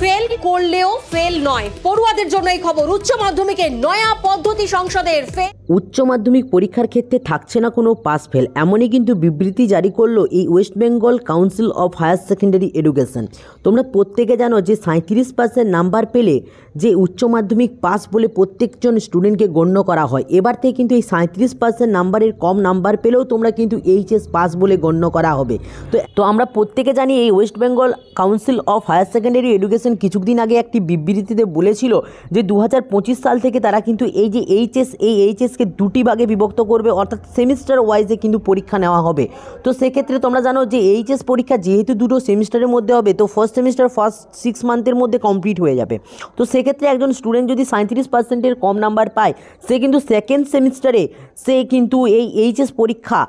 Fail করলেও fail নয়, পড়ুয়াদের জন্য এই খবর। উচ্চ মাধ্যমিকে নয়া পদ্ধতি সংসদের উচ্চ মাধ্যমিক পরীক্ষার ক্ষেত্রে থাকছে না কোনো পাস ফেল, এমনই কিন্তু বিবৃতি জারি করলো এই West Bengal Council of Higher Secondary Education. তোমরা প্রত্যেকে জানো যে 37% নাম্বার পেলে যে উচ্চ মাধ্যমিক পাস বলে প্রত্যেকজন স্টুডেন্টকে গণ্য করা হয়। এবার থেকে কিন্তু এই 37% নাম্বারের কম নাম্বার পেলেও তোমরা কিন্তু এইচএস পাস বলে গণ্য করা হবে। তো আমরা প্রত্যেকে জানি এই West Bengal Council of Higher Secondary Education কিছুদিন আগে একটি বিবৃতিতে বলেছিল যে 2025 সাল থেকে তারা কিন্তু এই যে এইচএসকে দুটি ভাগে বিভক্ত করবে, অর্থাৎ সেমিস্টার ওয়াইজে কিন্তু পরীক্ষা নেওয়া হবে। তো সেক্ষেত্রে তোমরা জানো যে এইচএস পরীক্ষা যেহেতু দুটো সেমিস্টারের মধ্যে হবে, তো ফার্স্ট সেমিস্টার ফার্স্ট 6 মান্থের মধ্যে কমপ্লিট হয়ে যাবে। তো সেক্ষেত্রে একজন স্টুডেন্ট যদি 37%-এর কম নাম্বার পায়, সে কিন্তু সেকেন্ড সেমিস্টারে সে কিন্তু এই এইচএস পরীক্ষা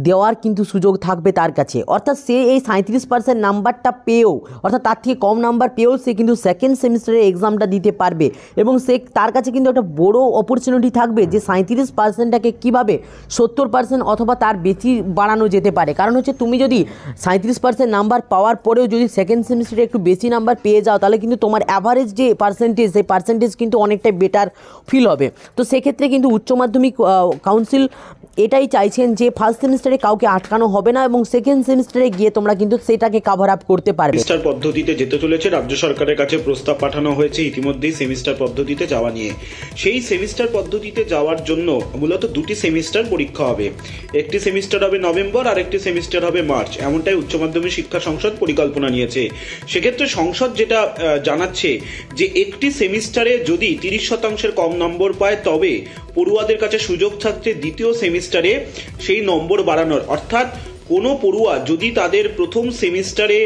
দেওয়ার কিন্তু সুযোগ থাকবে তার কাছে। অর্থাৎ সে এই 37% নাম্বারটা পেয়েও, অর্থাৎ তার থেকে কম নাম্বার পেয়েও সে কিন্তু সেকেন্ড সেমিস্টারের এক্সামটা দিতে পারবে। এবং সে তার কাছে কিন্তু একটা বড় অপরচুনিটি থাকবে যে 37%টাকে কীভাবে 70% অথবা তার বেশি বাড়ানো যেতে পারে। কারণ হচ্ছে তুমি যদি 37% নাম্বার পাওয়ার পরেও যদি সেকেন্ড সেমিস্টারে একটু বেশি নাম্বার পেয়ে যাও, তাহলে কিন্তু তোমার অ্যাভারেজ যে পার্সেন্টেজ, সেই পার্সেন্টেজ কিন্তু অনেকটাই বেটার ফিল হবে। তো সেক্ষেত্রে কিন্তু উচ্চ মাধ্যমিক কাউন্সিল এটাই চাইছেন যে ফার্স্ট সেমিস্টারে কাউকে আটকানো হবে না এবং সেকেন্ড সেমিস্টারে গিয়ে তোমরা কিন্তু সেটাকে কভার আপ করতে পারবে। সেমিস্টার পদ্ধতিতে যেতে চলেছে, রাজ্য সরকারের কাছে প্রস্তাব পাঠানো হয়েছে ইতিমধ্যেই সেমিস্টার পদ্ধতিতে যাওয়া নিয়ে। সেই সেমিস্টার পদ্ধতিতে যাওয়ার জন্য মূলত দুটি সেমিস্টার পরীক্ষা হবে। একটি সেমিস্টার হবে নভেম্বর আর একটি সেমিস্টার হবে মার্চ, এমনটাই উচ্চ মাধ্যমিক শিক্ষা সংসদ পরিকল্পনা নিয়েছে। সেক্ষেত্রে সংসদ যেটা জানাচ্ছে যে একটি সেমিস্টারে যদি 30% কম নম্বর পায়, তবে পড়ুয়াদের কাছে সুযোগ থাকছে দ্বিতীয় সেমিস্টারে সেই নম্বর বাড়ানোর। অর্থাৎ কোনো পড়ুয়া যদি তাদের প্রথম সেমিস্টারে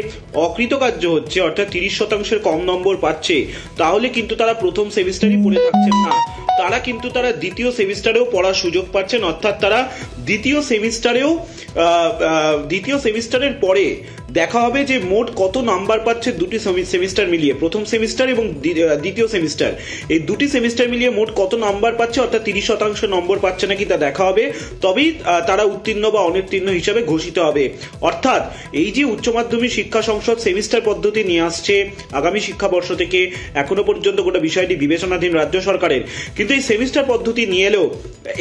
অকৃতকার্য হচ্ছে, অর্থাৎ 30%-এর কম নম্বর পাচ্ছে, তাহলে কিন্তু তারা প্রথম সেমিস্টারই পড়ে থাকছেন না, তারা কিন্তু তারা দ্বিতীয় সেমিস্টারেও পড়ার সুযোগ পাচ্ছেন। অর্থাৎ তারা দ্বিতীয় সেমিস্টারের পরে দেখা হবে যে মোট কত নাম্বার পাচ্ছে দুটি সেমিস্টার মিলিয়ে, প্রথম সেমিস্টার এবং দ্বিতীয় সেমিস্টার, এই দুটি সেমিস্টার মিলিয়ে মোট কত নাম্বার পাচ্ছে, অর্থাৎ 30% নম্বর পাচ্ছে নাকি তা দেখা হবে। তবেই তারা উত্তীর্ণ বা অনুত্তীর্ণ হিসাবে ঘোষিত হবে। অর্থাৎ এই যে উচ্চ মাধ্যমিক শিক্ষা সংসদ সেমিস্টার পদ্ধতি নিয়ে আসছে আগামী শিক্ষাবর্ষ থেকে, এখনো পর্যন্ত গোটা বিষয়টি বিবেচনাধীন রাজ্য সরকারের। কিন্তু এই সেমিস্টার পদ্ধতি নিয়ে এলেও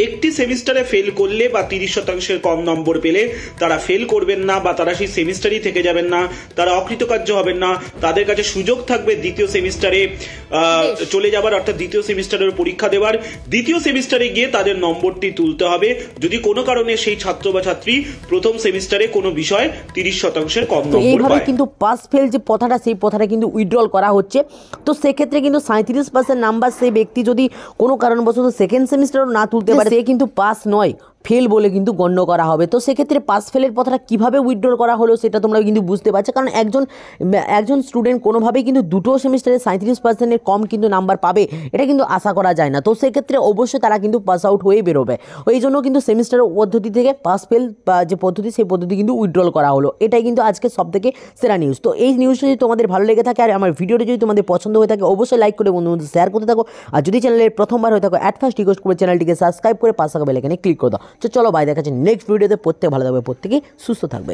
একটি সেমিস্টারে ফেল করলে বা 30%-এর কম নম্বর পেলে তারা ফেল করবেন না বা তারা সেই সেমিস্টারই থেকে যাবেন না, তারা অকৃতকার্য হবেন না। তাদের কাছে সুযোগ থাকবে দ্বিতীয় সেমিস্টারে চলে যাবার, অর্থাৎ দ্বিতীয় সেমিস্টারের পরীক্ষা দেওয়ার। দ্বিতীয় সেমিস্টারে গিয়ে তাদের নম্বরটি তুলতে হবে যদি কোনো কারণে সেই ছাত্র বা ছাত্রী প্রথম সেমিস্টারে কোনো বিষয় 30%-এর কম নম্বর পায়। এইভাবে কিন্তু পাস ফেল যে প্রথাটা, সেই প্রথাটা কিন্তু উইথড্রল করা হচ্ছে। তো সেক্ষেত্রে কিন্তু 37% নাম্বার সেই ব্যক্তি যদি কোনো কারণবশত সেকেন্ড সেমিস্টারও না তুলতে পারে, সে কিন্তু পাস নয়, ফেল বলে কিন্তু গণ্য করা হবে। তো সেক্ষেত্রে পাস ফেলের কথাটা কীভাবে উইথড্র করা হলো সেটা তোমরা কিন্তু বুঝতে পারছো। কারণ একজন স্টুডেন্ট কোনোভাবেই কিন্তু দুটো সেমিস্টারে 37%-এর কম কিন্তু নাম্বার পাবে, এটা কিন্তু আশা করা যায় না। তো সেক্ষেত্রে অবশ্যই তারা কিন্তু পাস আউট হয়ে বেরোবে। ওই জন্য কিন্তু সেমিস্টার পদ্ধতি থেকে পাস ফেল যে পদ্ধতি, সেই পদ্ধতি কিন্তু উইথড্রল করা হলো। এটাই কিন্তু আজকে সবথেকে সেরা নিউজ। তো এই নিউজটা যদি তোমাদের ভালো লেগে থাকে আর আমার ভিডিওটা যদি তোমাদের পছন্দ হয়ে থাকে, অবশ্যই লাইক করে বন্ধুদের মধ্যে শেয়ার করতে থাকো। আর যদি চ্যানেলের প্রথমবার হয়ে থাকো, অ্যাট ফার্স্ট রিকোয়েস্ট করে চ্যানেলটিকে সাবস্ক্রাইব করে পাশে থাকা বেল আইকনে ক্লিক করে দাও। তো চলো ভাই, দেখা যাচ্ছে নেক্সট ভিডিওতে। প্রত্যেক ভালো থাকবে, প্রত্যেকেই সুস্থ থাকবে।